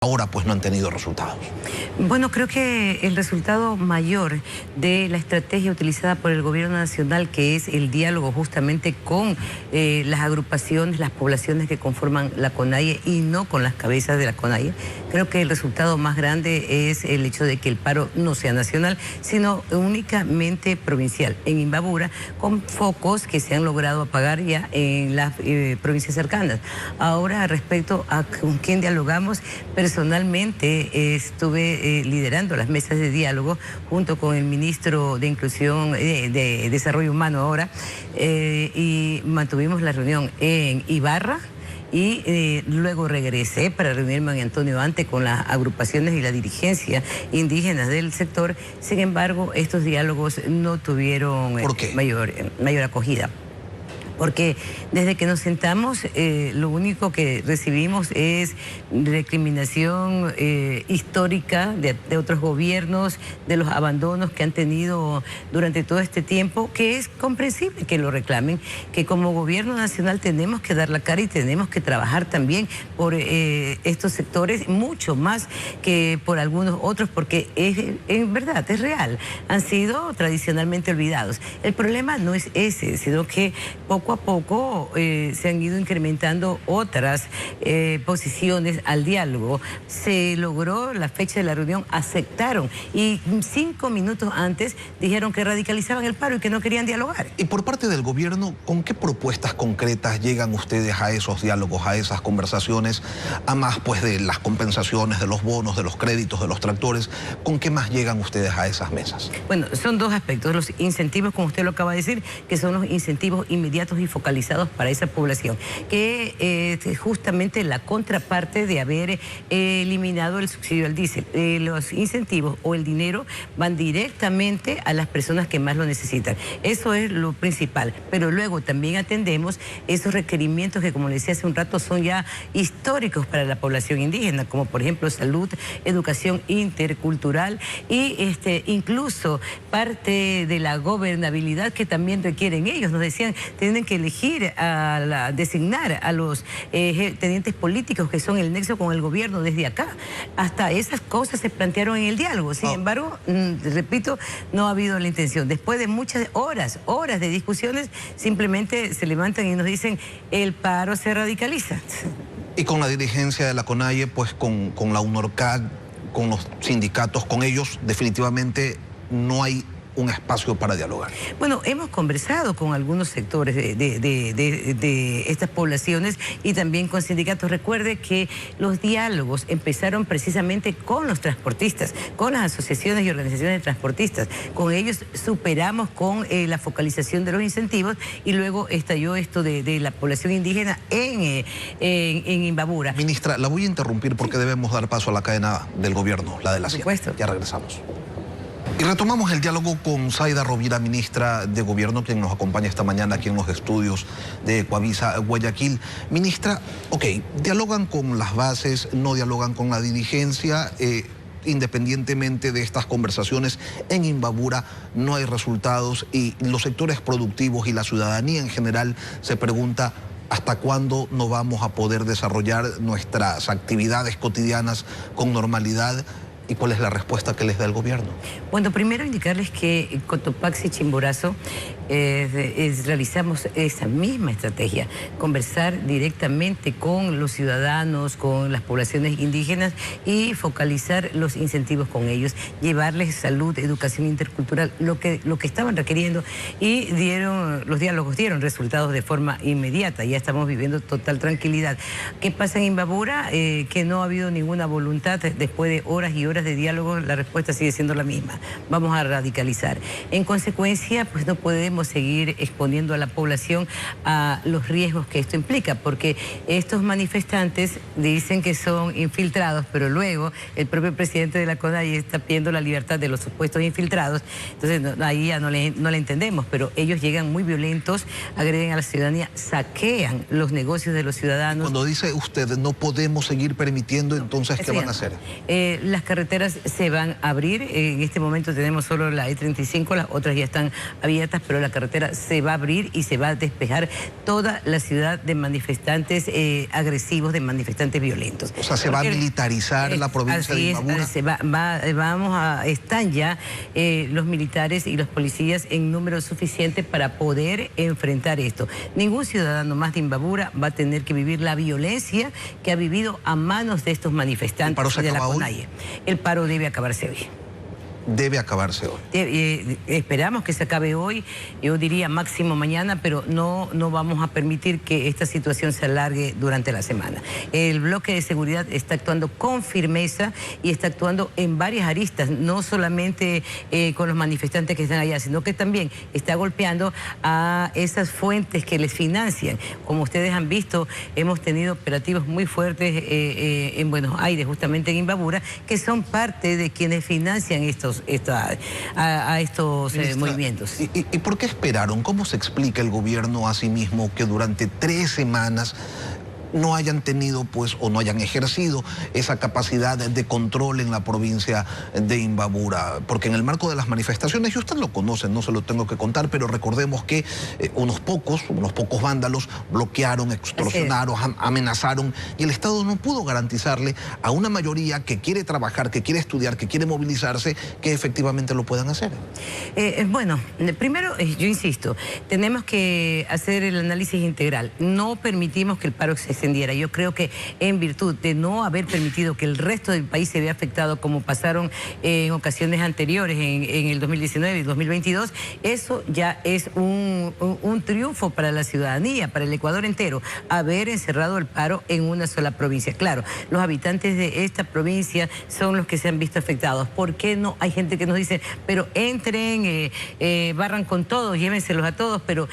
ahora pues no han tenido resultados. Bueno, creo que el resultado mayor de la estrategia utilizada por el gobierno nacional, que es el diálogo justamente con las agrupaciones, las poblaciones que conforman la CONAIE y no con las cabezas de la CONAIE, creo que el resultado más grande es el hecho de que el paro no sea nacional, sino únicamente provincial, en Imbabura, con focos que se han logrado apagar ya en las provincias cercanas. Ahora, respecto a con quién dialogamos, personalmente estuve liderando las mesas de diálogo junto con el ministro de Inclusión, de Desarrollo Humano ahora, y mantuvimos la reunión en Ibarra. Y luego regresé para reunirme en Antonio Ante con las agrupaciones y la dirigencia indígenas del sector. Sin embargo, estos diálogos no tuvieron mayor acogida. Porque desde que nos sentamos, lo único que recibimos es recriminación histórica de otros gobiernos, de los abandonos que han tenido durante todo este tiempo, que es comprensible que lo reclamen, que como gobierno nacional tenemos que dar la cara y tenemos que trabajar también por estos sectores, mucho más que por algunos otros, porque en verdad es real, han sido tradicionalmente olvidados. El problema no es ese, sino que poco a poco se han ido incrementando otras posiciones al diálogo. Se logró la fecha de la reunión, aceptaron y 5 minutos antes dijeron que radicalizaban el paro y que no querían dialogar. Y por parte del gobierno, ¿con qué propuestas concretas llegan ustedes a esos diálogos, a esas conversaciones, a más pues de las compensaciones, de los bonos, de los créditos, de los tractores? ¿Con qué más llegan ustedes a esas mesas? Bueno, son dos aspectos. Los incentivos, como usted lo acaba de decir, que son los incentivos inmediatos y focalizados para esa población, que es justamente la contraparte de haber eliminado el subsidio al diésel. Los incentivos o el dinero van directamente a las personas que más lo necesitan. Eso es lo principal. Pero luego también atendemos esos requerimientos que, como le decía hace un rato, son ya históricos para la población indígena, como por ejemplo salud, educación intercultural y incluso parte de la gobernabilidad que también requieren ellos. Nos decían, tienen que elegir designar a los tenientes políticos que son el nexo con el gobierno desde acá. Hasta esas cosas se plantearon en el diálogo. Sin embargo, repito, no ha habido la intención. Después de muchas horas de discusiones, simplemente se levantan y nos dicen, el paro se radicaliza. Y con la dirigencia de la CONAIE, pues con la UNORCAD, con los sindicatos, con ellos definitivamente no hay un espacio para dialogar. Bueno, hemos conversado con algunos sectores de estas poblaciones y también con sindicatos. Recuerde que los diálogos empezaron precisamente con los transportistas, con las asociaciones y organizaciones de transportistas. Con ellos superamos con la focalización de los incentivos y luego estalló esto de la población indígena en Imbabura. Ministra, la voy a interrumpir porque debemos dar paso a la cadena del gobierno, la de la Hacienda. Por supuesto. Ya regresamos. Y retomamos el diálogo con Zaida Rovira, ministra de Gobierno, quien nos acompaña esta mañana aquí en los estudios de Ecuavisa, Guayaquil. Ministra, dialogan con las bases, no dialogan con la dirigencia, independientemente de estas conversaciones, en Imbabura no hay resultados y los sectores productivos y la ciudadanía en general se pregunta ¿hasta cuándo no vamos a poder desarrollar nuestras actividades cotidianas con normalidad? ¿Y cuál es la respuesta que les da el gobierno? Bueno, primero indicarles que Cotopaxi y Chimborazo realizamos esa misma estrategia, conversar directamente con los ciudadanos, con las poblaciones indígenas y focalizar los incentivos con ellos, llevarles salud, educación intercultural, lo que estaban requiriendo y los diálogos dieron resultados de forma inmediata. Ya estamos viviendo total tranquilidad. ¿Qué pasa en Imbabura? Que no ha habido ninguna voluntad después de horas y horas de diálogo, la respuesta sigue siendo la misma. Vamos a radicalizar. En consecuencia, pues no podemos seguir exponiendo a la población a los riesgos que esto implica, porque estos manifestantes dicen que son infiltrados, pero luego el propio presidente de la CONAIE está pidiendo la libertad de los supuestos infiltrados. Entonces ahí ya no le entendemos, pero ellos llegan muy violentos, agreden a la ciudadanía, saquean los negocios de los ciudadanos. Cuando dice usted no podemos seguir permitiendo, entonces ¿qué van a hacer? Las carreteras se van a abrir. En este momento tenemos solo la E35, las otras ya están abiertas, pero la la carretera se va a abrir y se va a despejar toda la ciudad de manifestantes agresivos, de manifestantes violentos. O sea, se va a militarizar la provincia de Imbabura. Están ya los militares y los policías en número suficiente para poder enfrentar esto. Ningún ciudadano más de Imbabura va a tener que vivir la violencia que ha vivido a manos de estos manifestantes. ¿El paro se acaba hoy? El paro debe acabarse hoy. Debe acabarse hoy. Esperamos que se acabe hoy, yo diría máximo mañana, pero no vamos a permitir que esta situación se alargue durante la semana. El bloque de seguridad está actuando con firmeza y está actuando en varias aristas, no solamente con los manifestantes que están allá, sino que también está golpeando a esas fuentes que les financian. Como ustedes han visto, hemos tenido operativos muy fuertes en Buenos Aires, justamente en Imbabura, que son parte de quienes financian estos movimientos. ¿Y por qué esperaron? ¿Cómo se explica el gobierno a sí mismo que durante 3 semanas no hayan tenido, pues, o no hayan ejercido esa capacidad de control en la provincia de Imbabura? Porque en el marco de las manifestaciones, y usted lo conoce, no se lo tengo que contar, pero recordemos que unos pocos vándalos bloquearon, extorsionaron, amenazaron, y el Estado no pudo garantizarle a una mayoría que quiere trabajar, que quiere estudiar, que quiere movilizarse, que efectivamente lo puedan hacer. Bueno, primero, yo insisto, tenemos que hacer el análisis integral. No permitimos que el paro se extendiera. Yo creo que en virtud de no haber permitido que el resto del país se vea afectado como pasaron en ocasiones anteriores, en el 2019 y 2022, eso ya es un triunfo para la ciudadanía, para el Ecuador entero, haber encerrado el paro en una sola provincia. Claro, los habitantes de esta provincia son los que se han visto afectados. ¿Por qué no? Hay gente que nos dice, pero entren, barran con todos, llévenselos a todos, pero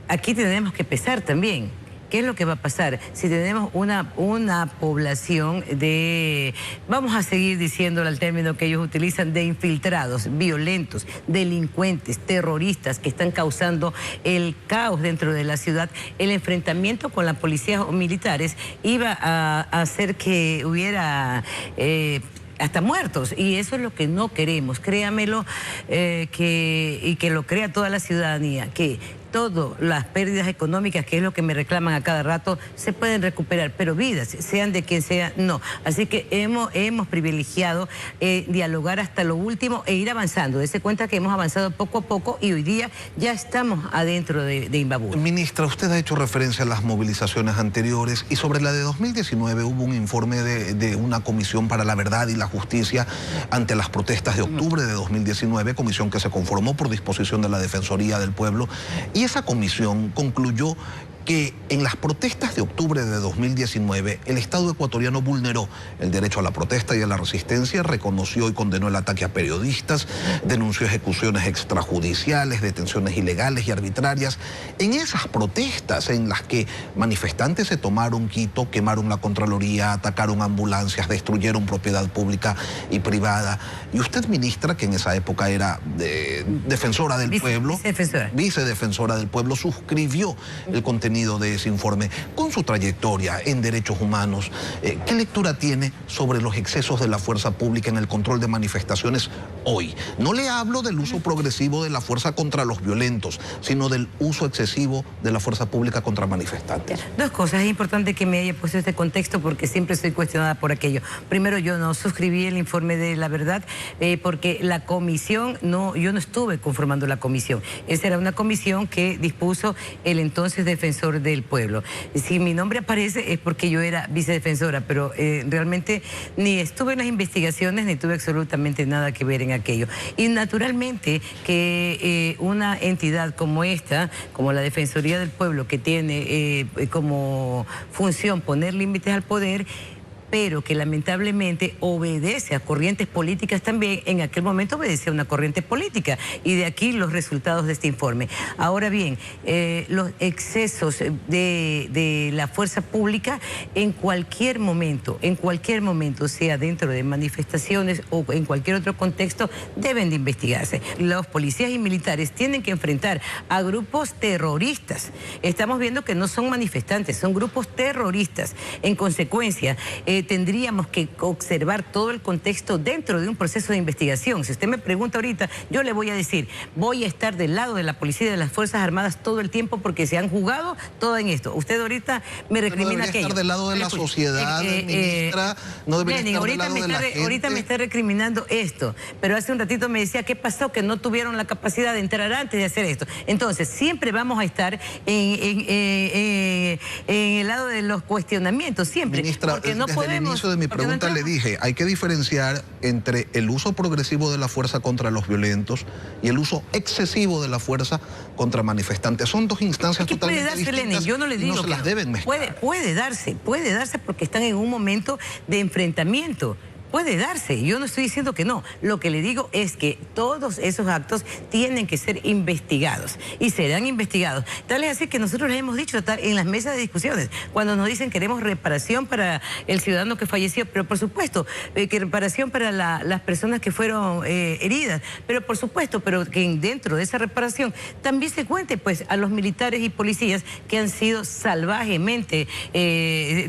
aquí tenemos que pesar también. ¿Qué es lo que va a pasar si tenemos una población de, vamos a seguir diciéndole al término que ellos utilizan, de infiltrados, violentos, delincuentes, terroristas que están causando el caos dentro de la ciudad? El enfrentamiento con la policía o militares iba a hacer que hubiera hasta muertos, y eso es lo que no queremos. Créamelo, y que lo crea toda la ciudadanía, que todas las pérdidas económicas, que es lo que me reclaman a cada rato, se pueden recuperar, pero vidas, sean de quien sea, no. Así que hemos privilegiado dialogar hasta lo último e ir avanzando. Dese cuenta que hemos avanzado poco a poco y hoy día ya estamos adentro de Imbabura. Ministra, usted ha hecho referencia a las movilizaciones anteriores, y sobre la de 2019 hubo un informe de una comisión para la verdad y la justicia ante las protestas de octubre de 2019, comisión que se conformó por disposición de la Defensoría del Pueblo, y esa comisión concluyó que en las protestas de octubre de 2019 el Estado ecuatoriano vulneró el derecho a la protesta y a la resistencia, reconoció y condenó el ataque a periodistas, denunció ejecuciones extrajudiciales, detenciones ilegales y arbitrarias. En esas protestas en las que manifestantes se tomaron Quito, quemaron la Contraloría, atacaron ambulancias, destruyeron propiedad pública y privada. Y usted, ministra, que en esa época era defensora del pueblo, vicedefensora del pueblo, suscribió el contenido de ese informe. Con su trayectoria en derechos humanos, ¿qué lectura tiene sobre los excesos de la fuerza pública en el control de manifestaciones hoy? No le hablo del uso progresivo de la fuerza contra los violentos, sino del uso excesivo de la fuerza pública contra manifestantes. Dos cosas. Es importante que me haya puesto este contexto porque siempre soy cuestionada por aquello. Primero, yo no suscribí el informe de la verdad porque la comisión, yo no estuve conformando la comisión. Esa era una comisión que dispuso el entonces defensor del pueblo. Si mi nombre aparece es porque yo era vicedefensora, pero realmente ni estuve en las investigaciones ni tuve absolutamente nada que ver en aquello. Y naturalmente que una entidad como esta, como la Defensoría del Pueblo, que tiene como función poner límites al poder, pero que lamentablemente obedece a corrientes políticas también, en aquel momento obedecía a una corriente política, y de aquí los resultados de este informe. Ahora bien, los excesos de la fuerza pública en cualquier momento, sea dentro de manifestaciones o en cualquier otro contexto, deben de investigarse. Los policías y militares tienen que enfrentar a grupos terroristas. Estamos viendo que no son manifestantes, son grupos terroristas. En consecuencia, tendríamos que observar todo el contexto dentro de un proceso de investigación. Si usted me pregunta ahorita, yo le voy a decir, voy a estar del lado de la policía y de las Fuerzas Armadas todo el tiempo porque se han jugado todo en esto. Usted ahorita me recrimina aquello. Estar del lado de la sociedad, ministra, no debería Lenin, estar del lado de la gente. Ahorita me está recriminando esto, pero hace un ratito me decía, ¿qué pasó? Que no tuvieron la capacidad de entrar antes de hacer esto. Entonces, siempre vamos a estar en el lado de los cuestionamientos, siempre. Ministra, desde el inicio de mi pregunta le dije, hay que diferenciar entre el uso progresivo de la fuerza contra los violentos y el uso excesivo de la fuerza contra manifestantes. Son dos instancias totalmente distintas. Lenin, yo no le digo no se las deben mezclar. Puede darse porque están en un momento de enfrentamiento. Puede darse, yo no estoy diciendo que no. Lo que le digo es que todos esos actos tienen que ser investigados y serán investigados. Tal es así que nosotros les hemos dicho en las mesas de discusiones, cuando nos dicen queremos reparación para el ciudadano que falleció, pero por supuesto que reparación para las personas que fueron heridas, pero por supuesto, pero que dentro de esa reparación también se cuente pues a los militares y policías que han sido salvajemente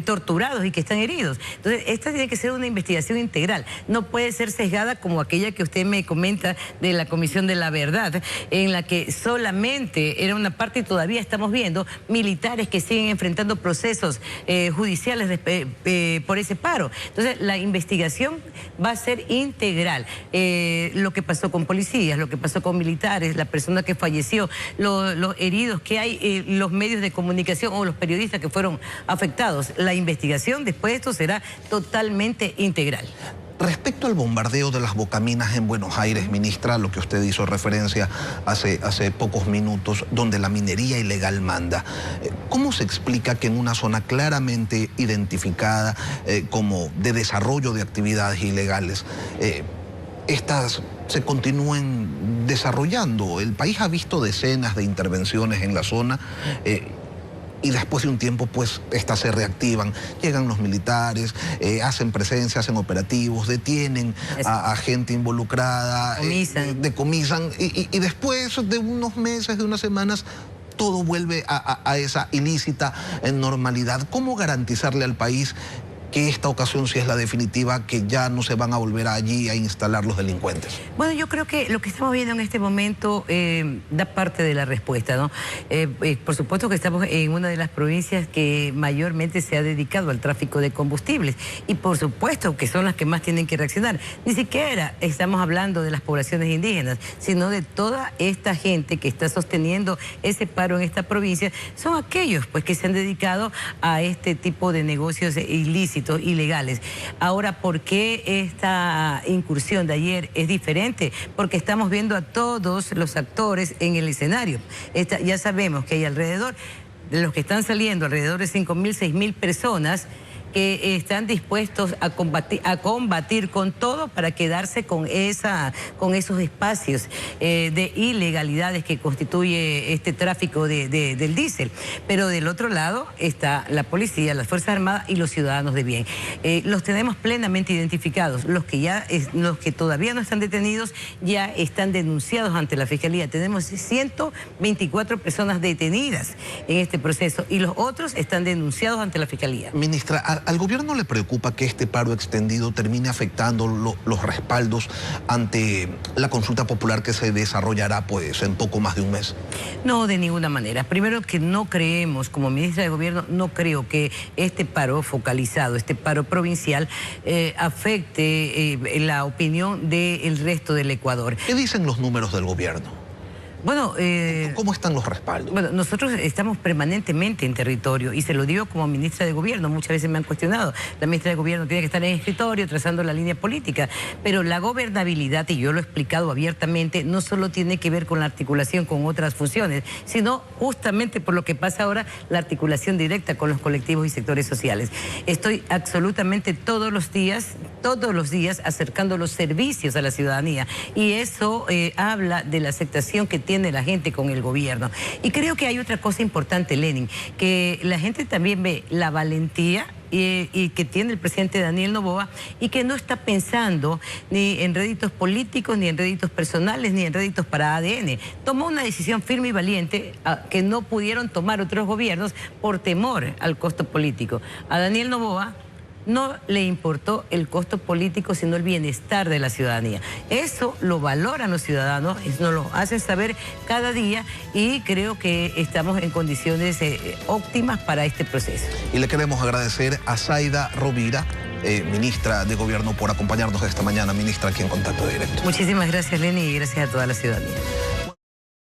torturados y que están heridos. Entonces, esta tiene que ser una investigación integral. No puede ser sesgada como aquella que usted me comenta de la Comisión de la Verdad, en la que solamente era una parte y todavía estamos viendo militares que siguen enfrentando procesos judiciales por ese paro. Entonces, la investigación va a ser integral. Lo que pasó con policías, lo que pasó con militares, la persona que falleció, los heridos que hay, los medios de comunicación o los periodistas que fueron afectados. La investigación después de esto será totalmente integral. Respecto al bombardeo de las bocaminas en Buenos Aires, ministra, lo que usted hizo referencia hace pocos minutos, donde la minería ilegal manda, ¿cómo se explica que en una zona claramente identificada como de desarrollo de actividades ilegales, estas se continúen desarrollando? El país ha visto decenas de intervenciones en la zona, y después de un tiempo, pues, estas se reactivan. Llegan los militares, hacen presencia, hacen operativos, detienen a gente involucrada, decomisan, y después de unos meses, de unas semanas, todo vuelve a esa ilícita normalidad. ¿Cómo garantizarle al país que esta ocasión sí es la definitiva, que ya no se van a volver allí a instalar los delincuentes? Bueno, yo creo que lo que estamos viendo en este momento da parte de la respuesta, ¿no? Por supuesto que estamos en una de las provincias que mayormente se ha dedicado al tráfico de combustibles y por supuesto que son las que más tienen que reaccionar. Ni siquiera estamos hablando de las poblaciones indígenas, sino de toda esta gente que está sosteniendo ese paro en esta provincia. Son aquellos pues que se han dedicado a este tipo de negocios ilícitos, ilegales. Ahora, ¿por qué esta incursión de ayer es diferente? Porque estamos viendo a todos los actores en el escenario. Ya sabemos que hay alrededor, de los que están saliendo, alrededor de 5.000, 6.000 personas que están dispuestos a combatir con todo para quedarse con esos espacios de ilegalidades que constituye este tráfico del diésel. Pero del otro lado está la policía, las Fuerzas Armadas y los ciudadanos de bien. Los tenemos plenamente identificados. Los que todavía no están detenidos ya están denunciados ante la Fiscalía. Tenemos 124 personas detenidas en este proceso y los otros están denunciados ante la Fiscalía. Ministra, ¿al gobierno le preocupa que este paro extendido termine afectando los respaldos ante la consulta popular que se desarrollará pues en poco más de un mes? No, de ninguna manera. Primero que no creemos, como ministra de Gobierno, no creo que este paro focalizado, este paro provincial, afecte la opinión del resto del Ecuador. ¿Qué dicen los números del gobierno? Bueno, ¿cómo están los respaldos? Bueno, nosotros estamos permanentemente en territorio y se lo digo como ministra de Gobierno. Muchas veces me han cuestionado. La ministra de Gobierno tiene que estar en el escritorio trazando la línea política, pero la gobernabilidad, y yo lo he explicado abiertamente, no solo tiene que ver con la articulación con otras funciones, sino justamente por lo que pasa ahora, la articulación directa con los colectivos y sectores sociales. Estoy absolutamente todos los días acercando los servicios a la ciudadanía y eso habla de la aceptación que tiene la gente con el gobierno. Y creo que hay otra cosa importante, Lenin, que la gente también ve la valentía y que tiene el presidente Daniel Noboa y que no está pensando ni en réditos políticos, ni en réditos personales, ni en réditos para ADN. Tomó una decisión firme y valiente que no pudieron tomar otros gobiernos por temor al costo político. A Daniel Noboa no le importó el costo político, sino el bienestar de la ciudadanía. Eso lo valoran los ciudadanos, nos lo hacen saber cada día y creo que estamos en condiciones óptimas para este proceso. Y le queremos agradecer a Zaida Rovira, ministra de Gobierno, por acompañarnos esta mañana, ministra, aquí en Contacto Directo. Muchísimas gracias, Lenny, y gracias a toda la ciudadanía.